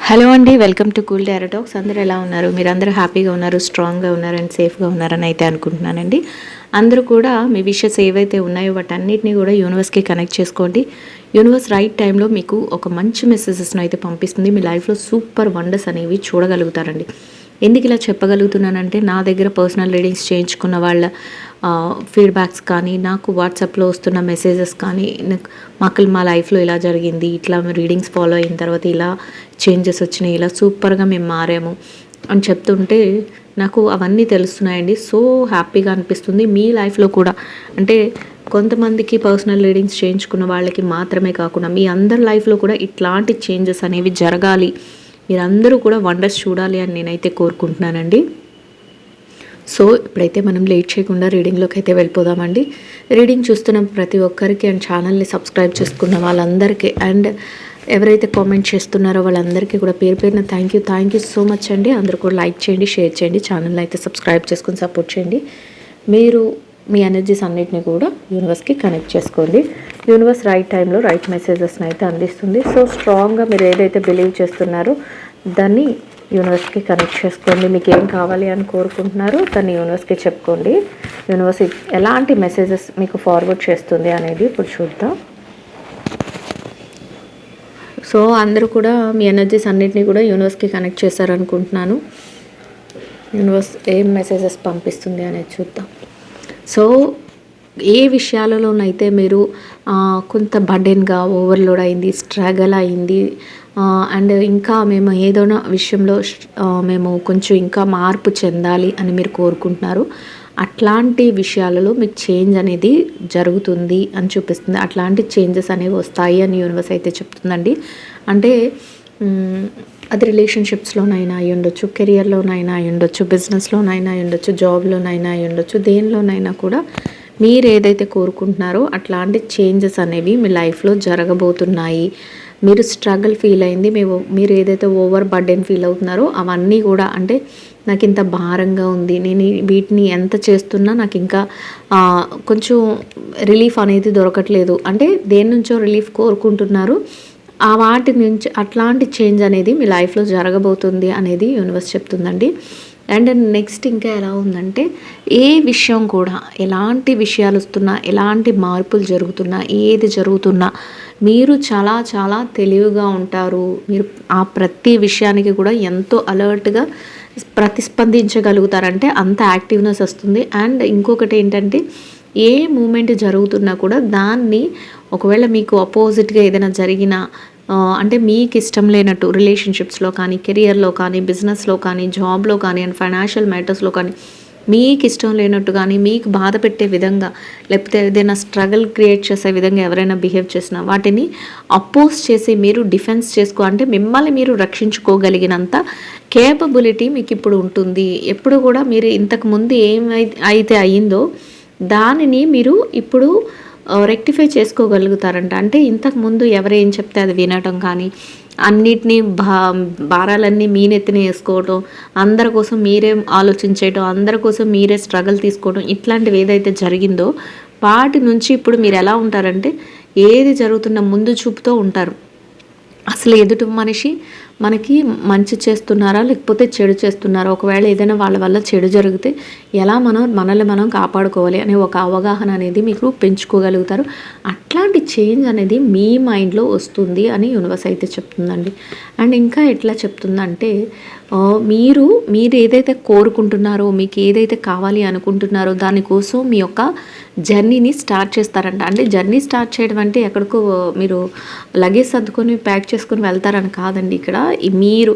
Hello అండి, welcome to cool tarot talks. అందరూ ఎలా ఉన్నారు? మీరందరూ హ్యాపీగా ఉన్నారు, స్ట్రాంగ్గా ఉన్నారు అండ్ సేఫ్గా ఉన్నారని అయితే అనుకుంటున్నానండి. అందరూ కూడా మీ విషెస్ ఏవైతే ఉన్నాయో వాటన్నిటిని కూడా యూనివర్స్కి కనెక్ట్ చేసుకోండి. యూనివర్స్ రైట్ టైంలో మీకు ఒక మంచి మెసేజెస్ను అయితే పంపిస్తుంది. మీ లైఫ్లో సూపర్ వండర్స్ అనేవి చూడగలుగుతారండి. ఎందుకు ఇలా చెప్పగలుగుతున్నానంటే, నా దగ్గర పర్సనల్ రీడింగ్స్ చేయించుకున్న వాళ్ళ ఫీడ్బ్యాక్స్ కానీ, నాకు వాట్సాప్లో వస్తున్న మెసేజెస్ కానీ, మాకు మా లైఫ్లో ఇలా జరిగింది, ఇట్లా రీడింగ్స్ ఫాలో అయిన తర్వాత ఇలా చేంజెస్ వచ్చినాయి, ఇలా సూపర్గా మేము మారాము అని చెప్తుంటే నాకు అవన్నీ తెలుస్తున్నాయండి. సో హ్యాపీగా అనిపిస్తుంది. మీ లైఫ్లో కూడా అంటే కొంతమందికి పర్సనల్ రీడింగ్స్ చేయించుకున్న వాళ్ళకి మాత్రమే కాకుండా మీ అందరి లైఫ్లో కూడా ఇట్లాంటి చేంజెస్ అనేవి జరగాలి, మీరందరూ కూడా వండర్స్ చూడాలి అని నేనైతే కోరుకుంటున్నానండి. సో ఇప్పుడైతే మనం లేట్ చేయకుండా రీడింగ్లోకి అయితే వెళ్ళిపోదామండి. రీడింగ్ చూస్తున్న ప్రతి ఒక్కరికి అండ్ ఛానల్ని సబ్స్క్రైబ్ చేసుకున్న వాళ్ళందరికీ అండ్ ఎవరైతే కామెంట్ చేస్తున్నారో వాళ్ళందరికీ కూడా పేరు పేరున థ్యాంక్ యూ సో మచ్ అండి. అందరూ కూడా లైక్ చేయండి, షేర్ చేయండి, ఛానల్ని అయితే సబ్స్క్రైబ్ చేసుకుని సపోర్ట్ చేయండి. మీరు మీ ఎనర్జీస్ అన్నిటిని కూడా యూనివర్స్కి కనెక్ట్ చేసుకోండి. యూనివర్స్ రైట్ టైంలో రైట్ మెసేజెస్ని అయితే అందిస్తుంది. సో స్ట్రాంగ్గా మీరు ఏదైతే బిలీవ్ చేస్తున్నారో దాన్ని యూనివర్స్కి కనెక్ట్ చేసుకోండి. మీకు ఏం కావాలి అని కోరుకుంటున్నారో దాన్ని యూనివర్స్కి చెప్పుకోండి. యూనివర్స్ ఎలాంటి మెసేజెస్ మీకు ఫార్వర్డ్ చేస్తుంది అనేది ఇప్పుడు చూద్దాం. సో అందరూ కూడా మీ ఎనర్జీస్ అన్నిటినీ కూడా యూనివర్స్కి కనెక్ట్ చేశారనుకుంటున్నాను. యూనివర్స్ ఏం మెసేజెస్ పంపిస్తుంది అనేది చూద్దాం. సో ఏ విషయాలలోనైతే మీరు కొంత బర్డెన్గా ఓవర్లోడ్ అయింది, స్ట్రగల్ అయింది అండ్ ఇంకా మేము ఏదైనా విషయంలో మేము కొంచెం ఇంకా మార్పు చెందాలి అని మీరు కోరుకుంటున్నారు, అట్లాంటి విషయాలలో మీకు చేంజ్ అనేది జరుగుతుంది అని చూపిస్తుంది. అట్లాంటి చేంజెస్ అనేవి వస్తాయి అని యూనివర్స్ అయితే చెప్తుందండి. అంటే అది రిలేషన్షిప్స్లోనైనా అయి ఉండొచ్చు, కెరియర్లోనైనా అయి ఉండొచ్చు, బిజినెస్లోనైనా అయి ఉండొచ్చు, జాబ్లోనైనా అయి ఉండొచ్చు, దేనిలోనైనా కూడా మీరు ఏదైతే కోరుకుంటున్నారో అట్లాంటి చేంజెస్ అనేవి మీ లైఫ్లో జరగబోతున్నాయి. మీరు స్ట్రగుల్ ఫీల్ అయింది, మీరు ఏదైతే ఓవర్ బర్డెన్ ఫీల్ అవుతున్నారో అవన్నీ కూడా అంటే నాకు ఇంత భారంగా ఉంది, నేను వీటిని ఎంత చేస్తున్నా నాకు ఇంకా కొంచెం రిలీఫ్ అనేది దొరకట్లేదు అంటే దేని నుంచో రిలీఫ్ కోరుకుంటున్నారు, ఆ వాటి నుంచి అట్లాంటి చేంజ్ అనేది మీ లైఫ్లో జరగబోతుంది అనేది యూనివర్స్ చెప్తుందండి. అండ్ నెక్స్ట్ ఇంకా ఎలా ఉందంటే, ఏ విషయం కూడా ఎలాంటి విషయాలు వస్తున్నా, ఎలాంటి మార్పులు జరుగుతున్నా, ఏది జరుగుతున్నా మీరు చాలా చాలా తెలివిగా ఉంటారు. మీరు ఆ ప్రతి విషయానికి కూడా ఎంతో అలర్ట్గా ప్రతిస్పందించగలుగుతారంటే అంత యాక్టివ్నెస్ వస్తుంది. అండ్ ఇంకొకటి ఏంటంటే, ఏ మూమెంట్ జరుగుతున్నా కూడా దాన్ని ఒకవేళ మీకు అపోజిట్గా ఏదైనా జరిగినా అంటే మీకు ఇష్టం లేనట్టు రిలేషన్షిప్స్లో కానీ, కెరియర్లో కానీ, బిజినెస్లో కానీ, జాబ్లో కానీ అండ్ ఫైనాన్షియల్ మ్యాటర్స్లో కానీ మీకు ఇష్టం లేనట్టు కానీ, మీకు బాధ పెట్టే విధంగా లేకపోతే ఏదైనా స్ట్రగుల్ క్రియేట్ చేసే విధంగా ఎవరైనా బిహేవ్ చేసినా వాటిని అపోజ్ చేసి మీరు డిఫెన్స్ అంటే మిమ్మల్ని మీరు రక్షించుకోగలిగినంత కేపబిలిటీ మీకు ఇప్పుడు ఉంటుంది. ఎప్పుడు కూడా మీరు ఇంతకుముందు ఏమైతే అయ్యిందో దానిని మీరు ఇప్పుడు రెక్టిఫై చేసుకోగలుగుతారంట. అంటే ఇంతకుముందు ఎవరేం చెప్తే అది వినటం కానీ, అన్నిటినీ భారాలన్నీ మీ నెత్తిన వేసుకోవటం, అందరి కోసం మీరే ఆలోచించేయటం, అందరి కోసం మీరే స్ట్రగుల్ తీసుకోవడం, ఇట్లాంటివి ఏదైతే జరిగిందో వాటి నుంచి ఇప్పుడు మీరు ఎలా ఉంటారంటే ఏది జరుగుతున్న ముందు చూపుతో ఉంటారు. అసలు ఎదుటి మనిషి మనకి మంచి చేస్తున్నారా లేకపోతే చెడు చేస్తున్నారా, ఒకవేళ ఏదైనా వాళ్ళ వల్ల చెడు జరిగితే ఎలా మనల్ని మనం కాపాడుకోవాలి అనే ఒక అవగాహన అనేది మీకు పెంచుకోగలుగుతారు. అట్లాంటి చేంజ్ అనేది మీ మైండ్లో వస్తుంది అని యూనివర్స్ అయితే చెప్తుందండి. అండ్ ఇంకా ఎట్లా చెప్తుందంటే, మీరు ఏదైతే కోరుకుంటున్నారో, మీకు ఏదైతే కావాలి అనుకుంటున్నారో దానికోసం మీ యొక్క జర్నీని స్టార్ట్ చేస్తారంట. అంటే జర్నీ స్టార్ట్ చేయడం అంటే ఎక్కడికో మీరు లగేజ్ సర్దుకొని ప్యాక్ చేసుకొని వెళ్తారని కాదండి. ఇక్కడ మీరు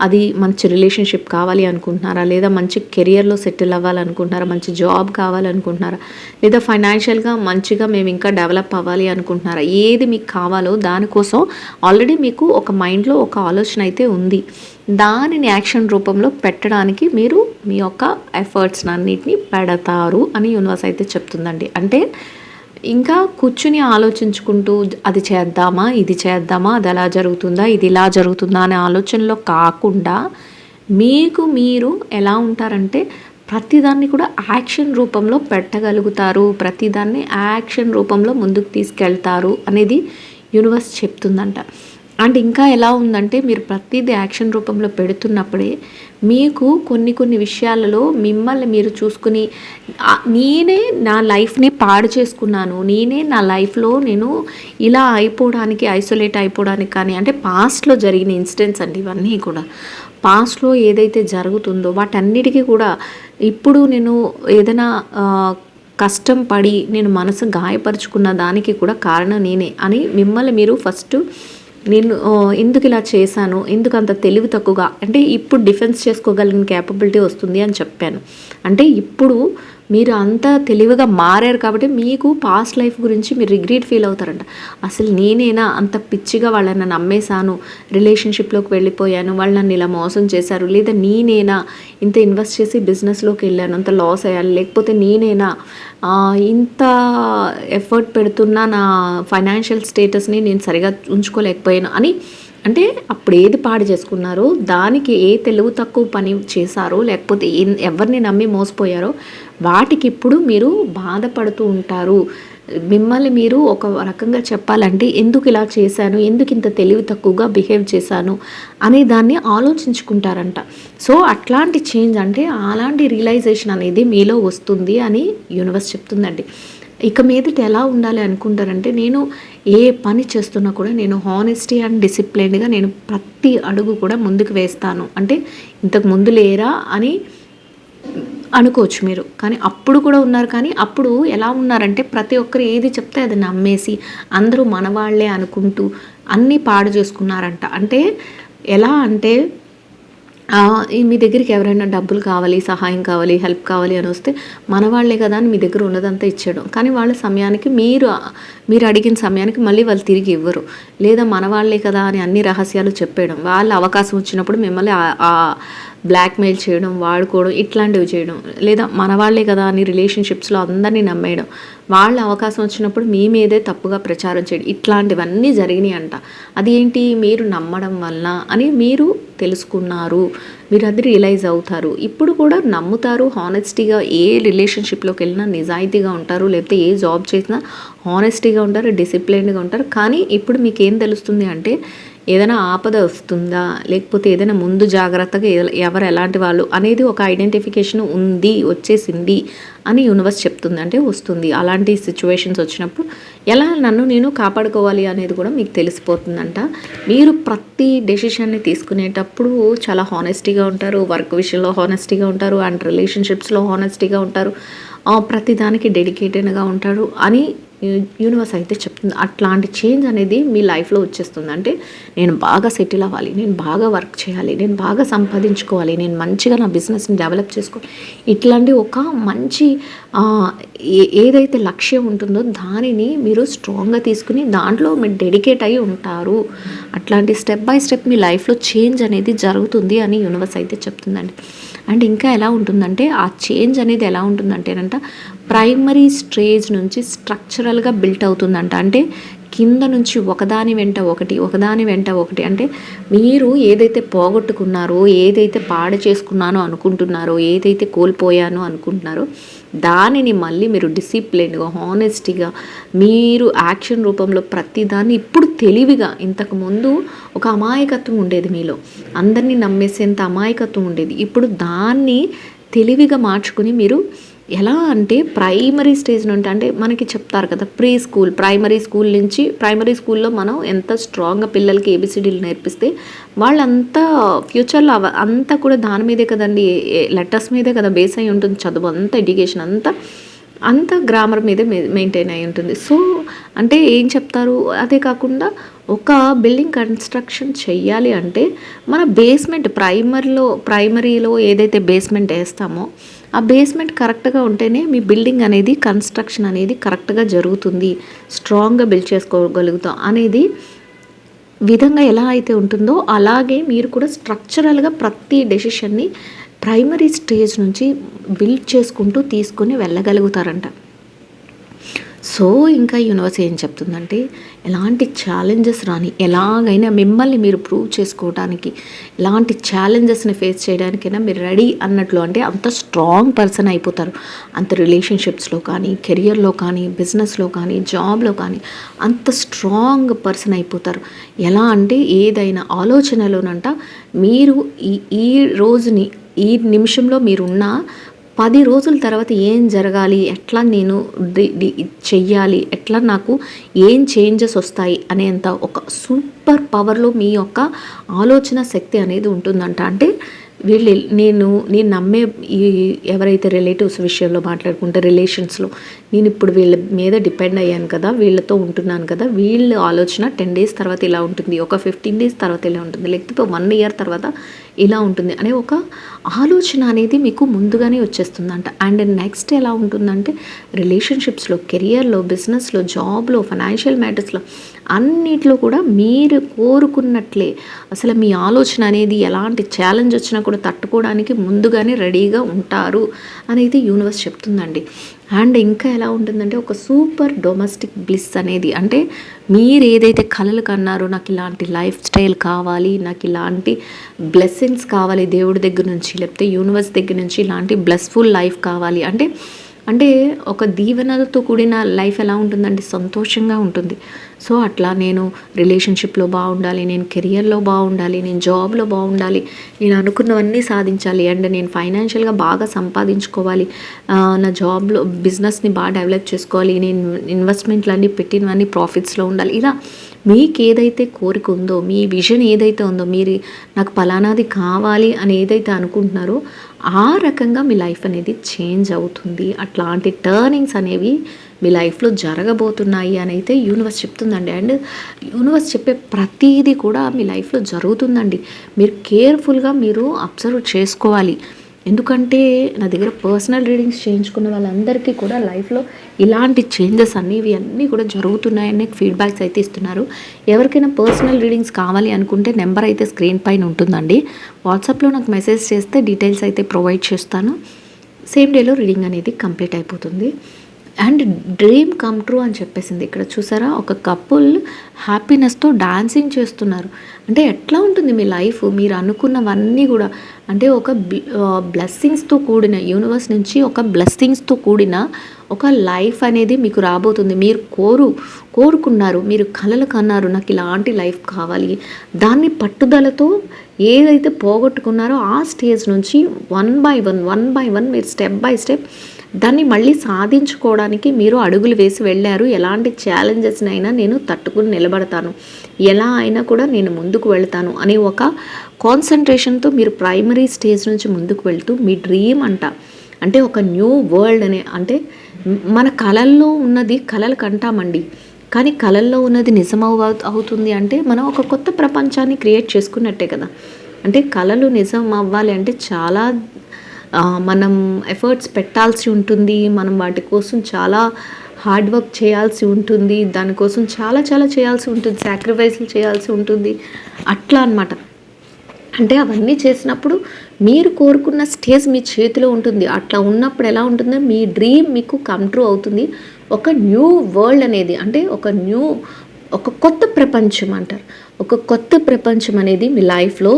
అది మంచి రిలేషన్షిప్ కావాలి అనుకుంటున్నారా, లేదా మంచి కెరియర్లో సెటిల్ అవ్వాలనుకుంటున్నారా, మంచి జాబ్ కావాలనుకుంటున్నారా, లేదా ఫైనాన్షియల్గా మంచిగా మేము ఇంకా డెవలప్ అవ్వాలి అనుకుంటున్నారా, ఏది మీకు కావాలో దానికోసం ఆల్రెడీ మీకు ఒక మైండ్లో ఒక ఆలోచన అయితే ఉంది. దానిని యాక్షన్ రూపంలో పెట్టడానికి మీరు మీ యొక్క ఎఫర్ట్స్ అన్నిటిని పెడతారు అని యూనివర్స్ అయితే చెప్తుందండి. అంటే ఇంకా కూర్చుని ఆలోచించుకుంటూ అది చేద్దామా, ఇది చేద్దామా, అది ఎలా జరుగుతుందా, ఇది ఇలా జరుగుతుందా అనే ఆలోచనలో కాకుండా మీకు మీరు ఎలా ఉంటారంటే ప్రతిదాన్ని కూడా యాక్షన్ రూపంలో పెట్టగలుగుతారు, ప్రతిదాన్ని యాక్షన్ రూపంలో ముందుకు తీసుకెళ్తారు అనేది యూనివర్స్ చెప్తుందంట. అండ్ ఇంకా ఎలా ఉందంటే మీరు ప్రతిదీ యాక్షన్ రూపంలో పెడుతున్నప్పుడే మీకు కొన్ని విషయాలలో మిమ్మల్ని మీరు చూసుకుని నేనే నా లైఫ్ని పాడు చేసుకున్నాను, నేనే నా లైఫ్లో నేను ఇలా అయిపోవడానికి ఐసోలేట్ అయిపోవడానికి కానీ అంటే పాస్ట్లో జరిగిన ఇన్సిడెంట్స్ అండి ఇవన్నీ కూడా. పాస్ట్లో ఏదైతే జరుగుతుందో వాటన్నిటికీ కూడా ఇప్పుడు నేను ఏదైనా కష్టం పడి నేను మనసు గాయపరుచుకున్న దానికి కూడా కారణం నేనే అని మిమ్మల్ని మీరు ఫస్ట్ నేను ఎందుకు ఇలా చేశాను, ఎందుకు అంత తెలివి తక్కువగా అంటే ఇప్పుడు డిఫెన్స్ చేసుకోగలిగిన క్యాపబిలిటీ వస్తుంది అని చెప్పాను. అంటే ఇప్పుడు మీరు అంత తెలివిగా మారారు కాబట్టి మీకు పాస్ట్ లైఫ్ గురించి మీరు రిగ్రెట్ ఫీల్ అవుతారంట. అసలు నేనేనా అంత పిచ్చిగా వాళ్ళని నమ్మేశాను, రిలేషన్షిప్లోకి వెళ్ళిపోయాను, వాళ్ళు నన్ను ఇలా మోసం చేశారు, లేదా నేనేనా ఇంత ఇన్వెస్ట్ చేసి బిజినెస్లోకి వెళ్ళాను అంత లాస్ అయ్యాను, లేకపోతే నేనేనా ఇంత ఎఫర్ట్ పెడుతున్నా నా ఫైనాన్షియల్ స్టేటస్ని నేను సరిగా ఉంచుకోలేకపోయాను అని. అంటే అప్పుడు ఏది పాడు చేసుకున్నారో దానికి ఏ తెలివి తక్కువ పని చేశారో లేకపోతే ఎవరిని నమ్మి మోసపోయారో వాటికి ఇప్పుడు మీరు బాధపడుతూ ఉంటారు. మిమ్మల్ని మీరు ఒక రకంగా చెప్పాలంటే ఎందుకు ఇలా చేశాను, ఎందుకు ఇంత తెలివి తక్కువగా బిహేవ్ చేశాను అనే దాన్ని ఆలోచించుకుంటారంట. సో అట్లాంటి చేంజ్ అంటే అలాంటి రియలైజేషన్ అనేది మీలో వస్తుంది అని యూనివర్స్ చెప్తుందండి. ఇక మీదట ఎలా ఉండాలి అనుకుంటారంటే నేను ఏ పని చేస్తున్నా కూడా నేను హానెస్టీ అండ్ డిసిప్లైన్డ్గా నేను ప్రతి అడుగు కూడా ముందుకు వేస్తాను. అంటే ఇంతకు ముందు లేరా అని అనుకోవచ్చు మీరు, కానీ అప్పుడు కూడా ఉన్నారు. కానీ అప్పుడు ఎలా ఉన్నారంటే ప్రతి ఒక్కరు ఏది చెప్తే అది నమ్మేసి అందరూ మనవాళ్లే అనుకుంటూ అన్నీ పాడు చేసుకున్నారంట. అంటే ఎలా అంటే మీ దగ్గరికి ఎవరైనా డబ్బులు కావాలి, సహాయం కావాలి, హెల్ప్ కావాలి అని వస్తే మనవాళ్లే కదా అని మీ దగ్గర ఉన్నదంతా ఇచ్చేయడం. కానీ వాళ్ళ సమయానికి మీరు అడిగిన సమయానికి మళ్ళీ వాళ్ళు తిరిగి ఇవ్వరు. లేదా మనవాళ్లే కదా అని అన్ని రహస్యాలు చెప్పేయడం, వాళ్ళ అవకాశం వచ్చినప్పుడు మిమ్మల్ని బ్లాక్మెయిల్ చేయడం, వాడుకోవడం, ఇట్లాంటివి చేయడం. లేదా మనవాళ్లే కదా అని రిలేషన్షిప్స్లో అందరినీ నమ్మేయడం, వాళ్ళ అవకాశం వచ్చినప్పుడు మీ మీదే తప్పుగా ప్రచారం చేయడం, ఇట్లాంటివన్నీ జరిగినాయి అంట. అది ఏంటి, మీరు నమ్మడం వల్ల అని మీరు తెలుసుకున్నారు, మీరు అది రియలైజ్ అవుతారు. ఇప్పుడు కూడా నమ్ముతారు, హానెస్టీగా ఏ రిలేషన్షిప్లోకి వెళ్ళినా నిజాయితీగా ఉంటారు, లేకపోతే ఏ జాబ్ చేసినా హానెస్టీగా ఉంటారు, డిసిప్లైన్డ్గా ఉంటారు. కానీ ఇప్పుడు మీకు ఏం తెలుస్తుంది అంటే ఏదైనా ఆపద వస్తుందా, లేకపోతే ఏదైనా ముందు జాగ్రత్తగా ఎవరు ఎలాంటి వాళ్ళు అనేది ఒక ఐడెంటిఫికేషన్ ఉంది, వచ్చేసింది అని యూనివర్స్ చెప్తుంది. అంటే వస్తుంది. అలాంటి సిచ్యువేషన్స్ వచ్చినప్పుడు ఎలా నన్ను నేను కాపాడుకోవాలి అనేది కూడా మీకు తెలిసిపోతుందంట. మీరు ప్రతి డెసిషన్ని తీసుకునేటప్పుడు చాలా హానెస్టీగా ఉంటారు, వర్క్ విషయంలో హానెస్టీగా ఉంటారు, అండ్ రిలేషన్షిప్స్లో హానెస్టీగా ఉంటారు, ప్రతి దానికి డెడికేటెడ్గా ఉంటారు అని యూనివర్స్ అయితే చెప్తుంది. అట్లాంటి చేంజ్ అనేది మీ లైఫ్లో వచ్చేస్తుంది. అంటే నేను బాగా సెటిల్ అవ్వాలి, నేను బాగా వర్క్ చేయాలి, నేను బాగా సంపాదించుకోవాలి, నేను మంచిగా నా బిజినెస్ని డెవలప్ చేసుకోవాలి, ఇట్లాంటి ఒక మంచి ఏదైతే లక్ష్యం ఉంటుందో దానిని మీరు స్ట్రాంగ్గా తీసుకుని దాంట్లో మీరు డెడికేట్ అయి ఉంటారు. అట్లాంటి స్టెప్ బై స్టెప్ మీ లైఫ్లో చేంజ్ అనేది జరుగుతుంది అని యూనివర్స్ అయితే చెప్తుందండి. అండ్ ఇంకా ఎలా ఉంటుందంటే ఆ చేంజ్ అనేది ఎలా ఉంటుందంటేనంట ప్రైమరీ స్టేజ్ నుంచి స్ట్రక్చరల్గా బిల్ట్ అవుతుందంట. అంటే కింద నుంచి ఒకదాని వెంట ఒకటి అంటే మీరు ఏదైతే పోగొట్టుకున్నారో, ఏదైతే పాడు చేసుకున్నానో అనుకుంటున్నారో, ఏదైతే కోల్పోయానో అనుకుంటున్నారో దానిని మళ్ళీ మీరు డిసిప్లిన్గా, హానెస్టీగా మీరు యాక్షన్ రూపంలో ప్రతిదాన్ని ఇప్పుడు తెలివిగా, ఇంతకుముందు ఒక అమాయకత్వం ఉండేది మీలో, అందరినీ నమ్మేసేంత అమాయకత్వం ఉండేది, ఇప్పుడు దాన్ని తెలివిగా మార్చుకుని మీరు ఎలా అంటే ప్రైమరీ స్టేజ్ నుండి, అంటే మనకి చెప్తారు కదా ప్రైమరీ స్కూల్లో మనం ఎంత స్ట్రాంగ్గా పిల్లలకి ఏబిసిడీలు నేర్పిస్తే వాళ్ళంతా ఫ్యూచర్లో అంతా కూడా దాని మీదే కదండి, లెటర్స్ మీదే కదా బేస్ అయి ఉంటుంది చదువు అంతా, ఎడ్యుకేషన్ అంతా గ్రామర్ మీదే మెయింటైన్ అయి ఉంటుంది. సో అంటే ఏం చెప్తారు, అదే కాకుండా ఒక బిల్డింగ్ కన్స్ట్రక్షన్ చెయ్యాలి అంటే మన బేస్మెంట్ ప్రైమరీలో ఏదైతే బేస్మెంట్ వేస్తామో ఆ బేస్మెంట్ కరెక్ట్గా ఉంటేనే మీ బిల్డింగ్ అనేది కన్స్ట్రక్షన్ అనేది కరెక్ట్గా జరుగుతుంది, స్ట్రాంగ్గా బిల్డ్ చేసుకోగలుగుతాం అనేది విధంగా ఎలా అయితే ఉంటుందో అలాగే మీరు కూడా స్ట్రక్చరల్గా ప్రతి డెసిషన్ని ప్రైమరీ స్టేజ్ నుంచి బిల్డ్ చేసుకుంటూ తీసుకొని వెళ్ళగలుగుతారంట. సో ఇంకా యూనివర్స్ ఏం చెప్తుందంటే, ఎలాంటి ఛాలెంజెస్ రాని, ఎలాగైనా మిమ్మల్ని మీరు ప్రూవ్ చేసుకోవడానికి, ఎలాంటి ఛాలెంజెస్ని ఫేస్ చేయడానికైనా మీరు రెడీ అన్నట్లు, అంటే అంత స్ట్రాంగ్ పర్సన్ అయిపోతారు. అంత రిలేషన్షిప్స్లో కానీ, కెరియర్లో కానీ, బిజినెస్లో కానీ, జాబ్లో కానీ అంత స్ట్రాంగ్ పర్సన్ అయిపోతారు. ఎలా అంటే ఏదైనా ఆలోచనలోనంట మీరు ఈ రోజుని, ఈ నిమిషంలో మీరున్న 10 రోజుల తర్వాత ఏం జరగాలి, ఎట్లా నేను చెయ్యాలి, ఎట్లా నాకు ఏం చేంజెస్ వస్తాయి అనేంత ఒక సూపర్ పవర్లో మీ యొక్క ఆలోచన శక్తి అనేది ఉంటుందంట. అంటే నేను నమ్మే ఈ ఎవరైతే రిలేటివ్స్ విషయంలో మాట్లాడుకుంటే, రిలేషన్స్లో నేను ఇప్పుడు వీళ్ళ మీద డిపెండ్ అయ్యాను కదా, వీళ్ళతో ఉంటున్నాను కదా, వీళ్ళ ఆలోచన 10 డేస్ తర్వాత ఇలా ఉంటుంది, ఒక 15 డేస్ తర్వాత ఇలా ఉంటుంది, లేకపోతే 1 ఇయర్ తర్వాత ఇలా ఉంటుంది అనే ఒక ఆలోచన అనేది మీకు ముందుగానే వచ్చేస్తుందంట. అండ్ నెక్స్ట్ ఎలా ఉంటుందంటే, రిలేషన్షిప్స్లో, కెరియర్లో, బిజినెస్లో, జాబ్లో, ఫైనాన్షియల్ మ్యాటర్స్లో అన్నిట్లో కూడా మీరు కోరుకున్నట్లే అసలు మీ ఆలోచన అనేది ఎలాంటి ఛాలెంజ్ వచ్చినా కూడా తట్టుకోవడానికి ముందుగానే రెడీగా ఉంటారు అనేది యూనివర్స్ చెప్తుందండి. అండ్ ఇంకా ఎలా ఉంటుందంటే, ఒక సూపర్ డొమెస్టిక్ బ్లిస్ అనేది, అంటే మీరు ఏదైతే కలలు కన్నారో, నాకు ఇలాంటి లైఫ్ స్టైల్ కావాలి, నాకు ఇలాంటి బ్లెస్సింగ్స్ కావాలి దేవుడి దగ్గర నుంచి, లేకపోతే యూనివర్స్ దగ్గర నుంచి ఇలాంటి బ్లెస్ఫుల్ లైఫ్ కావాలి అంటే ఒక దీవెనలతో కూడిన లైఫ్ ఎలా ఉంటుందంటే సంతోషంగా ఉంటుంది. సో అట్లా నేను రిలేషన్షిప్లో బాగుండాలి, నేను కెరియర్లో బాగుండాలి, నేను జాబ్లో బాగుండాలి, నేను అనుకున్నవన్నీ సాధించాలి, అండ్ నేను ఫైనాన్షియల్గా బాగా సంపాదించుకోవాలి, నా జాబ్లో బిజినెస్ని బాగా డెవలప్ చేసుకోవాలి, నేను ఇన్వెస్ట్మెంట్లన్నీ పెట్టినవన్నీ ప్రాఫిట్స్లో ఉండాలి. ఇలా మీకు ఏదైతే కోరిక ఉందో, మీ విజన్ ఏదైతే ఉందో, మీరు నాకు పలానాది కావాలి అని ఏదైతే అనుకుంటున్నారో ఆ రకంగా మీ లైఫ్ అనేది చేంజ్ అవుతుంది. అట్లాంటి టర్నింగ్స్ అనేవి మీ లైఫ్లో జరగబోతున్నాయి అని అయితే యూనివర్స్ చెప్తుందండి. అండ్ యూనివర్స్ చెప్పే ప్రతిదీ కూడా మీ లైఫ్లో జరుగుతుందండి. మీరు కేర్ఫుల్గా మీరు అబ్జర్వ్ చేసుకోవాలి. ఎందుకంటే నా దగ్గర పర్సనల్ రీడింగ్స్ చేయించుకున్న వాళ్ళందరికీ కూడా లైఫ్లో ఇలాంటి చేంజెస్ అన్నీ కూడా జరుగుతున్నాయని ఫీడ్బ్యాక్స్ అయితే ఇస్తున్నారు. ఎవరికైనా పర్సనల్ రీడింగ్స్ కావాలి అనుకుంటే నెంబర్ అయితే స్క్రీన్ పైన ఉంటుందండి. వాట్సాప్లో నాకు మెసేజ్ చేస్తే డీటెయిల్స్ అయితే ప్రొవైడ్ చేస్తాను. సేమ్ డేలో రీడింగ్ అనేది కంప్లీట్ అయిపోతుంది. అండ్ డ్రీమ్ కమ్ ట్రూ అని చెప్పేసింది. ఇక్కడ చూసారా, ఒక కపుల్ హ్యాపీనెస్తో డాన్సింగ్ చేస్తున్నారు. అంటే ఎట్లా ఉంటుంది మీ లైఫ్, మీరు అనుకున్నవన్నీ కూడా, అంటే ఒక బ్లెస్సింగ్స్తో కూడిన, యూనివర్స్ నుంచి ఒక బ్లెస్సింగ్స్తో కూడిన ఒక లైఫ్ అనేది మీకు రాబోతుంది. మీరు కోరుకున్నారు, మీరు కలలు కన్నారు, నాకు ఇలాంటి లైఫ్ కావాలి, దాన్ని పట్టుదలతో ఏదైతే పోగొట్టుకున్నారో ఆ స్టేజ్ నుంచి వన్ బై వన్ మీరు స్టెప్ బై స్టెప్ దాన్ని మళ్ళీ సాధించుకోవడానికి మీరు అడుగులు వేసి వెళ్ళారు. ఎలాంటి ఛాలెంజెస్నైనా నేను తట్టుకుని నిలబడతాను, ఎలా అయినా కూడా నేను ముందుకు వెళ్తాను అనే ఒక కాన్సన్ట్రేషన్తో మీరు ప్రైమరీ స్టేజ్ నుంచి ముందుకు వెళ్తూ మీ డ్రీమ్ అంటే ఒక న్యూ వరల్డ్ అంటే మన కళల్లో ఉన్నది కళలు కంటామండి, కానీ కళల్లో ఉన్నది నిజం అవుతుంది అంటే మనం ఒక కొత్త ప్రపంచాన్ని క్రియేట్ చేసుకున్నట్టే కదా. అంటే కళలు నిజం అవ్వాలి అంటే చాలా మనం ఎఫర్ట్స్ పెట్టాల్సి ఉంటుంది, మనం వాటి కోసం చాలా హార్డ్ వర్క్ చేయాల్సి ఉంటుంది, దానికోసం చాలా చేయాల్సి ఉంటుంది, సాక్రిఫైస్లు చేయాల్సి ఉంటుంది, అట్లా అన్నమాట. అంటే అవన్నీ చేసినప్పుడు మీరు కోరుకున్న స్టేజ్ మీ చేతిలో ఉంటుంది. అట్లా ఉన్నప్పుడు ఎలా ఉంటుందో మీ డ్రీమ్ మీకు కమ్ ట్రూ అవుతుంది. ఒక న్యూ వరల్డ్ అనేది, అంటే ఒక కొత్త ప్రపంచం అంటారు, ఒక కొత్త ప్రపంచం అనేది మీ లైఫ్లో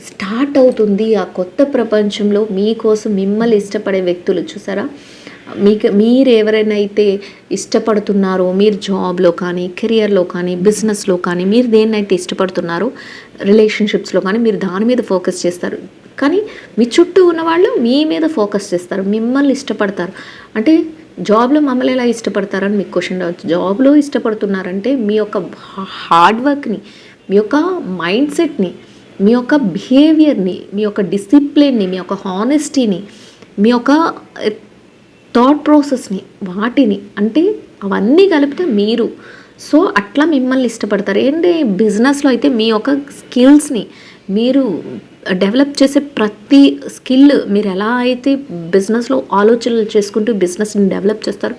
స్టార్ట్ అవుతుంది. ఆ కొత్త ప్రపంచంలో మీకోసం మిమ్మల్ని ఇష్టపడే వ్యక్తులు చూసారా, మీరు ఎవరైనా అయితే ఇష్టపడుతున్నారో, మీరు జాబ్లో కానీ, కెరియర్లో కానీ, బిజినెస్లో కానీ, మీరు దేన్నైతే ఇష్టపడుతున్నారో, రిలేషన్షిప్స్లో కానీ మీరు దాని మీద ఫోకస్ చేస్తారు. కానీ మీ చుట్టూ ఉన్నవాళ్ళు మీ మీద ఫోకస్ చేస్తారు, మిమ్మల్ని ఇష్టపడతారు. అంటే జాబ్లో మమ్మల్ని ఎలా ఇష్టపడతారని మీకు క్వశ్చన్ రావచ్చు. జాబ్లో ఇష్టపడుతున్నారంటే మీ యొక్క హార్డ్ వర్క్ని, మీ యొక్క మైండ్ సెట్ని, మీ యొక్క బిహేవియర్ని, మీ యొక్క డిసిప్లిన్ని, మీ యొక్క హానెస్టీని, మీ యొక్క థాట్ ప్రాసెస్ని, వాటిని, అంటే అవన్నీ కలిపితే మీరు. సో అట్లా మిమ్మల్ని ఇష్టపడతారు. ఏంటి బిజినెస్లో అయితే మీ యొక్క స్కిల్స్ని మీరు డెవలప్ చేసే ప్రతి స్కిల్ మీరు ఎలా అయితే బిజినెస్లో ఆలోచనలు చేసుకుంటూ బిజినెస్ని డెవలప్ చేస్తారో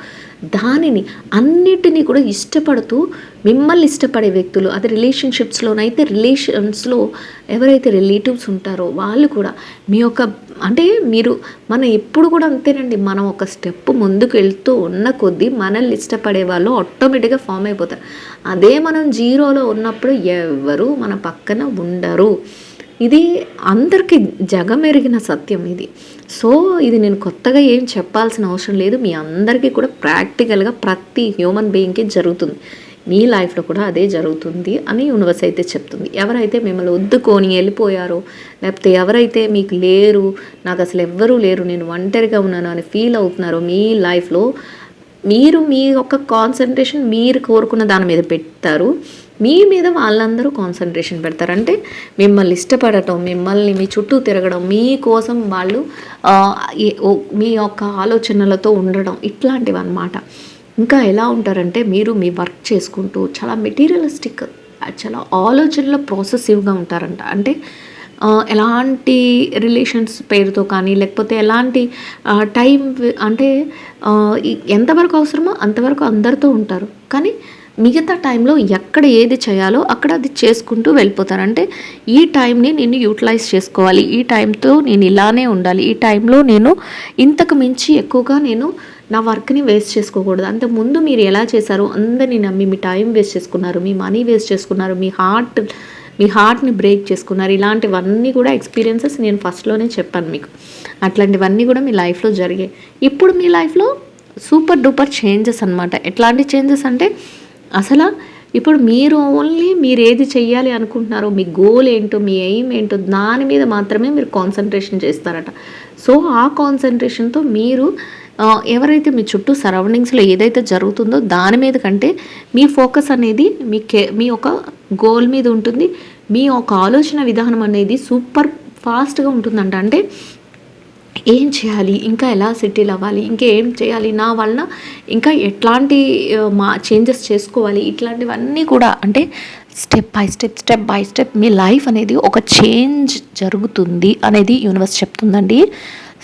దానిని అన్నిటినీ కూడా ఇష్టపడుతూ మిమ్మల్ని ఇష్టపడే వ్యక్తులు, అది రిలేషన్షిప్స్లోనైతే రిలేషన్స్లో ఎవరైతే రిలేటివ్స్ ఉంటారో వాళ్ళు కూడా మీ యొక్క అంటే మనం ఎప్పుడు కూడా అంతేనండి, మనం ఒక స్టెప్ ముందుకు వెళ్తూ ఉన్న కొద్దీ మనల్ని ఇష్టపడే వాళ్ళు ఆటోమేటిక్గా ఫామ్ అయిపోతారు. అదే మనం జీరోలో ఉన్నప్పుడు ఎవరు మన పక్కన ఉండరు. ఇది అందరికీ జగమెరిగిన సత్యం ఇది. సో ఇది నేను కొత్తగా ఏం చెప్పాల్సిన అవసరం లేదు. మీ అందరికీ కూడా ప్రాక్టికల్గా ప్రతి హ్యూమన్ బీయింగ్కి జరుగుతుంది. మీ లైఫ్లో కూడా అదే జరుగుతుంది అని యూనివర్స్ అయితే చెప్తుంది. ఎవరైతే మిమ్మల్ని వద్దుకొని వెళ్ళిపోయారో, లేకపోతే ఎవరైతే మీకు లేరు, నాకు అసలు ఎవ్వరూ లేరు, నేను ఒంటరిగా ఉన్నాను అని ఫీల్ అవుతున్నారో మీ లైఫ్లో, మీరు మీ యొక్క కాన్సన్ట్రేషన్ మీరు కోరుకున్న దాని మీద పెడతారు. మీ మీద వాళ్ళందరూ కాన్సన్ట్రేషన్ పెడతారు. అంటే మిమ్మల్ని ఇష్టపడటం, మిమ్మల్ని మీ చుట్టూ తిరగడం, మీకోసం వాళ్ళు మీ యొక్క ఆలోచనలతో ఉండడం, ఇట్లాంటివి అన్నమాట. ఇంకా ఎలా ఉంటారంటే మీరు మీ వర్క్ చేసుకుంటూ చాలా మెటీరియలిస్టిక్, చాలా ఆలోచనలో ప్రాసెసివ్గా ఉంటారంట. అంటే ఎలాంటి రిలేషన్స్ పేరుతో కానీ, లేకపోతే ఎలాంటి టైం అంటే ఎంతవరకు అవసరమో అంతవరకు అందరితో ఉంటారు. కానీ మిగతా టైంలో ఎక్కడ ఏది చేయాలో అక్కడ అది చేసుకుంటూ వెళ్ళిపోతారు. అంటే ఈ టైంని నేను యూటిలైజ్ చేసుకోవాలి, ఈ టైంతో నేను ఇలానే ఉండాలి, ఈ టైంలో నేను ఇంతకు మించి ఎక్కువగా నేను నా వర్క్ని వేస్ట్ చేసుకోకూడదు. అంతకుముందు మీరు ఎలా చేశారో అందరినీ నమ్మి మీ టైం వేస్ట్ చేసుకున్నారు, మీ మనీ వేస్ట్ చేసుకున్నారు, మీ హార్ట్ని బ్రేక్ చేసుకున్నారు. ఇలాంటివన్నీ కూడా ఎక్స్పీరియన్సెస్ నేను ఫస్ట్లోనే చెప్పాను మీకు. అట్లాంటివన్నీ కూడా మీ లైఫ్లో జరిగాయి. ఇప్పుడు మీ లైఫ్లో సూపర్ డూపర్ చేంజెస్ అనమాట. ఎట్లాంటి చేంజెస్ అంటే అసలు ఇప్పుడు మీరు ఏది చెయ్యాలి అనుకుంటున్నారో, మీ గోల్ ఏంటో, మీ ఎయిమ్ ఏంటో దాని మీద మాత్రమే మీరు కాన్సన్ట్రేషన్ చేస్తారట. సో ఆ కాన్సన్ట్రేషన్తో మీరు ఎవరైతే మీ చుట్టూ సరౌండింగ్స్లో ఏదైతే జరుగుతుందో దాని మీద కంటే మీ ఫోకస్ అనేది మీ యొక్క గోల్ మీద ఉంటుంది. మీ యొక్క ఆలోచన విధానం అనేది సూపర్ ఫాస్ట్గా ఉంటుందంట. అంటే ఏం చేయాలి, ఇంకా ఎలా సెటిల్ అవ్వాలి, ఇంకా ఏం చేయాలి, నా వలన ఇంకా ఎట్లాంటి చేంజెస్ చేసుకోవాలి, ఇట్లాంటివన్నీ కూడా అంటే step by step me life అనేది ఒక చేంజ్ జరుగుతుంది అనేది యూనివర్స్ చెప్తుందండి.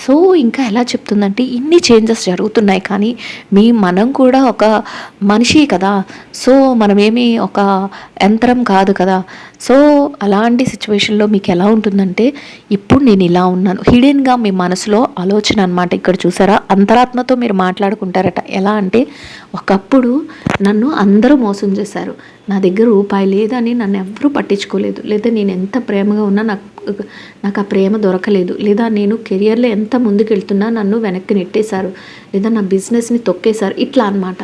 సో ఇంకా ఎలా చెప్తుందంటే ఇన్ని చేంజెస్ జరుగుతున్నాయి కానీ మనం కూడా ఒక మనిషి కదా, సో మనమేమి ఒక యంత్రం కాదు కదా. సో అలాంటి సిచ్యువేషన్లో మీకు ఎలా ఉంటుందంటే ఇప్పుడు నేను ఇలా ఉన్నాను, హిడెన్గా మీ మనసులో ఆలోచన అనమాట. ఇక్కడ చూసారా, అంతరాత్మతో మీరు మాట్లాడుకుంటారట. ఎలా అంటే ఒకప్పుడు నన్ను అందరూ మోసం చేశారు, నా దగ్గర రూపాయి లేదని నన్ను ఎవ్వరూ పట్టించుకోలేదు, లేదా నేను ఎంత ప్రేమగా ఉన్నా నాకు ఆ ప్రేమ దొరకలేదు, లేదా నేను కెరియర్లో ఎంత ముందుకెళ్తున్నా నన్ను వెనక్కి నెట్టేశారు, లేదా నా బిజినెస్ని తొక్కేశారు, ఇట్లా అనమాట.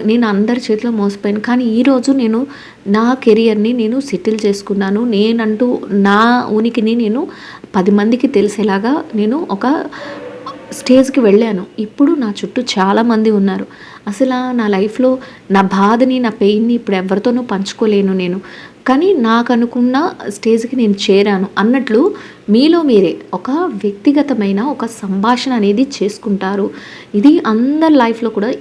నేను అందరి చేతిలో మోసపోయాను. కానీ ఈరోజు నేను నా కెరియర్ని నేను సెటిల్ చేసుకున్నాను. నేనంటూ నా ఉనికిని నేను 10 మందికి తెలిసేలాగా నేను ఒక స్టేజ్కి వెళ్ళాను. ఇప్పుడు నా చుట్టూ చాలామంది ఉన్నారు. అసలు నా లైఫ్లో నా బాధని, నా పెయిన్ని ఇప్పుడు ఎవరితోనూ పంచుకోలేను నేను, కానీ నాకు అనుకున్న స్టేజ్కి నేను చేరాను అన్నట్లు మీలో మీరే ఒక వ్యక్తిగతమైన ఒక సంభాషణ అనేది చేసుకుంటారు. ఇది అందరి లైఫ్లో కూడా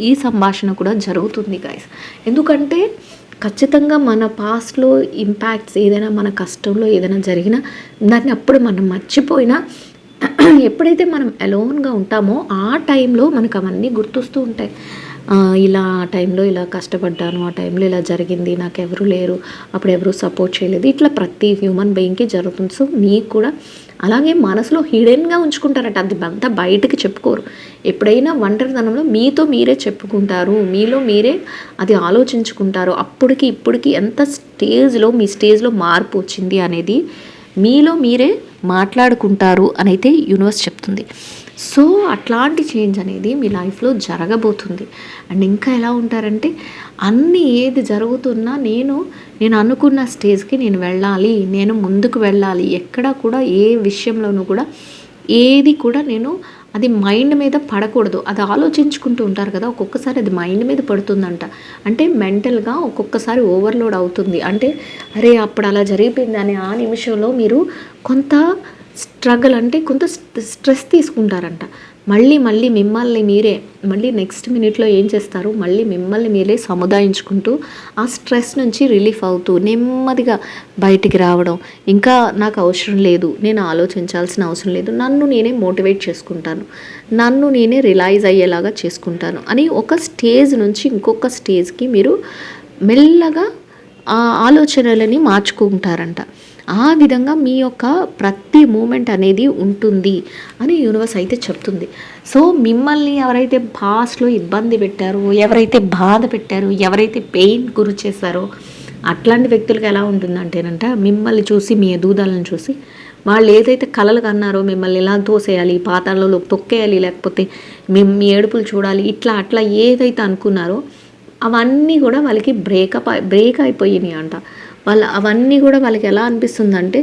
ఈ సంభాషణ కూడా జరుగుతుంది గైస్. ఎందుకంటే ఖచ్చితంగా మన పాస్ట్లో ఇంపాక్ట్స్ ఏదైనా, మన కష్టంలో ఏదైనా జరిగినా దాన్ని అప్పుడు మనం మర్చిపోయినా ఎప్పుడైతే మనం అలోన్గా ఉంటామో ఆ టైంలో మనకు అవన్నీ గుర్తొస్తూ ఉంటాయి. ఇలా ఆ టైంలో ఇలా కష్టపడ్డాను, ఆ టైంలో ఇలా జరిగింది, నాకు ఎవరు లేరు, అప్పుడు ఎవరు సపోర్ట్ చేయలేదు, ఇట్లా ప్రతి హ్యూమన్ బీయింగ్కి జరుగుతుంది. సో మీకు కూడా అలాగే మనసులో హిడెన్గా ఉంచుకుంటారట, అది అంతా బయటకు చెప్పుకోరు. ఎప్పుడైనా ఒంటరితనంలో మీతో మీరే చెప్పుకుంటారు, మీలో మీరే అది ఆలోచించుకుంటారు. అప్పటికి ఇప్పటికి ఎంత మీ స్టేజ్లో మార్పు వచ్చింది అనేది మీలో మీరే మాట్లాడుకుంటారు అనైతే యూనివర్స్ చెప్తుంది. సో అట్లాంటి చేంజ్ అనేది మీ లైఫ్లో జరగబోతుంది. అండ్ ఇంకా ఎలా ఉంటారంటే అన్నీ ఏది జరుగుతున్నా నేను అనుకున్న స్టేజ్కి నేను వెళ్ళాలి, నేను ముందుకు వెళ్ళాలి, ఎక్కడ కూడా ఏ విషయంలోనూ కూడా ఏది కూడా నేను అది మైండ్ మీద పడకూడదు. అది ఆలోచించుకుంటూ ఉంటారు కదా, ఒక్కొక్కసారి అది మైండ్ మీద పడుతుందంట. అంటే మెంటల్గా ఒక్కొక్కసారి ఓవర్లోడ్ అవుతుంది. అంటే అరే అప్పుడు అలా జరిగిపోయింది అని ఆ నిమిషంలో మీరు కొంత స్ట్రగుల్ అంటే కొంత స్ట్రెస్ తీసుకుంటారంట. మళ్ళీ మళ్ళీ నెక్స్ట్ మినిట్లో ఏం చేస్తారు, మళ్ళీ మిమ్మల్ని మీరే సముదాయించుకుంటూ ఆ స్ట్రెస్ నుంచి రిలీఫ్ అవుతూ నెమ్మదిగా బయటికి రావడం, ఇంకా నాకు అవసరం లేదు, నేను ఆలోచించాల్సిన అవసరం లేదు, నన్ను నేనే మోటివేట్ చేసుకుంటాను, నన్ను నేనే రిలైజ్ అయ్యేలాగా చేసుకుంటాను అని ఒక స్టేజ్ నుంచి ఇంకొక స్టేజ్కి మీరు మెల్లగా ఆ ఆలోచనలని మార్చుకుంటారంట. ఆ విధంగా మీ యొక్క ప్రతి మూమెంట్ అనేది ఉంటుంది అని యూనివర్స్ అయితే చెప్తుంది. సో మిమ్మల్ని ఎవరైతే పాస్ట్లో ఇబ్బంది పెట్టారో, ఎవరైతే బాధ పెట్టారో, ఎవరైతే పెయిన్ గురి చేశారో అట్లాంటి వ్యక్తులకు ఎలా ఉంటుందంటేనంట, మిమ్మల్ని చూసి, మీ ఎదుగుదలను చూసి వాళ్ళు ఏదైతే కలలు కన్నారో మిమ్మల్ని ఇలా తోసేయాలి, పాతాళంలో తొక్కేయాలి, లేకపోతే మీ ఏడుపులు చూడాలి, ఇట్లా అట్లా ఏదైతే అనుకున్నారో అవన్నీ కూడా వాళ్ళకి బ్రేక్ అయిపోయినాయి అంట. అవన్నీ కూడా వాళ్ళకి ఎలా అనిపిస్తుందంటే,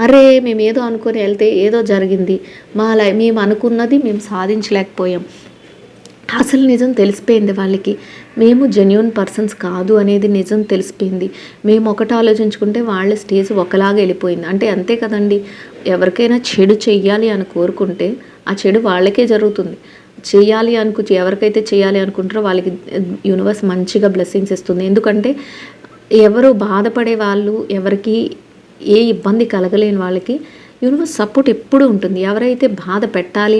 అరే మేము ఏదో అనుకొని వెళ్తే ఏదో జరిగింది, మేము అనుకున్నది మేము సాధించలేకపోయాం, అసలు నిజం తెలిసిపోయింది వాళ్ళకి, మేము జెన్యూన్ పర్సన్స్ కాదు అనేది నిజం తెలిసిపోయింది, మేము ఒకటి ఆలోచించుకుంటే వాళ్ళ స్టేజ్ ఒకలాగా వెళ్ళిపోయింది. అంటే అంతే కదండి, ఎవరికైనా చెడు చెయ్యాలి అని కోరుకుంటే ఆ చెడు వాళ్ళకే జరుగుతుంది. ఎవరికైతే చేయాలి అనుకుంటారో వాళ్ళకి యూనివర్స్ మంచిగా బ్లెస్సింగ్స్ ఇస్తుంది. ఎందుకంటే ఎవరు బాధపడే వాళ్ళు, ఎవరికి ఏ ఇబ్బంది కలగలేని వాళ్ళకి యూనివర్స్ సపోర్ట్ ఎప్పుడూ ఉంటుంది. ఎవరైతే బాధ పెట్టాలి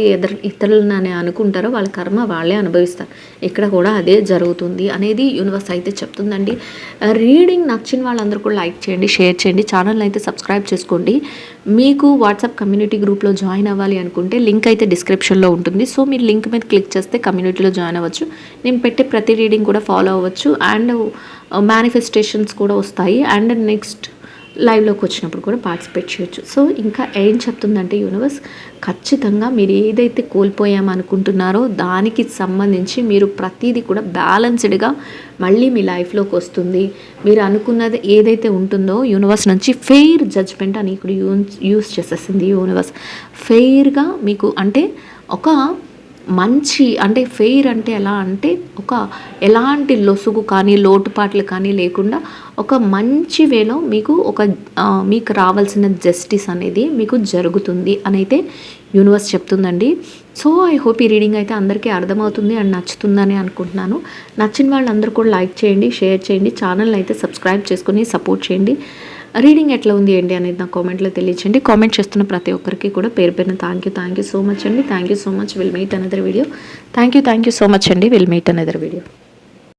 ఇతరులని అనుకుంటారో వాళ్ళ కర్మ వాళ్ళే అనుభవిస్తారు. ఇక్కడ కూడా అదే జరుగుతుంది అనేది యూనివర్స్ అయితే చెప్తుందండి. రీడింగ్ నచ్చిన వాళ్ళందరూ కూడా లైక్ చేయండి, షేర్ చేయండి, ఛానల్ అయితే సబ్స్క్రైబ్ చేసుకోండి. మీకు వాట్సాప్ కమ్యూనిటీ గ్రూప్లో జాయిన్ అవ్వాలి అనుకుంటే లింక్ అయితే డిస్క్రిప్షన్లో ఉంటుంది. సో మీరు లింక్ మీద క్లిక్ చేస్తే కమ్యూనిటీలో జాయిన్ అవ్వచ్చు. నేను పెట్టే ప్రతి రీడింగ్ కూడా ఫాలో అవ్వచ్చు అండ్ మేనిఫెస్టేషన్స్ కూడా వస్తాయి అండ్ నెక్స్ట్ లైవ్లోకి వచ్చినప్పుడు కూడా పార్టిసిపేట్ చేయొచ్చు. సో ఇంకా ఏం చెప్తుందంటే యూనివర్స్, ఖచ్చితంగా మీరు ఏదైతే కోల్పోయామనుకుంటున్నారో దానికి సంబంధించి మీరు ప్రతిదీ కూడా బ్యాలెన్స్డ్గా మళ్ళీ మీ లైఫ్లోకి వస్తుంది. మీరు అనుకున్నది ఏదైతే ఉంటుందో యూనివర్స్ నుంచి ఫెయిర్ జడ్జ్మెంట్ అని ఇక్కడ యూజ్ చేసేసింది యూనివర్స్. ఫెయిర్గా మీకు అంటే ఒక మంచి అంటే ఫెయిర్ అంటే ఎలా అంటే ఒక ఎలాంటి లొసుగు కానీ లోటుపాట్లు కానీ లేకుండా ఒక మంచి వేలో మీకు రావాల్సిన జస్టిస్ అనేది మీకు జరుగుతుంది అని అయితే యూనివర్స్ చెప్తుందండి. సో ఐ హోప్ ఈ రీడింగ్ అయితే అందరికీ అర్థమవుతుంది అండ్ నచ్చుతుందని అనుకుంటున్నాను. నచ్చిన వాళ్ళందరూ కూడా లైక్ చేయండి, షేర్ చేయండి, ఛానల్ని అయితే సబ్స్క్రైబ్ చేసుకుని సపోర్ట్ చేయండి. రీడింగ్ ఎట్లా ఉంది ఏంటి అనేది నా కామెంట్లో తెలియచేయండి. కామెంట్ చేస్తున్న ప్రతి ఒక్కరికి కూడా పేరు పేరున థ్యాంక్ యూ సో మచ్ అండి. Thank you so much. Will meet another video. Thank you so much అండి. Will meet another video.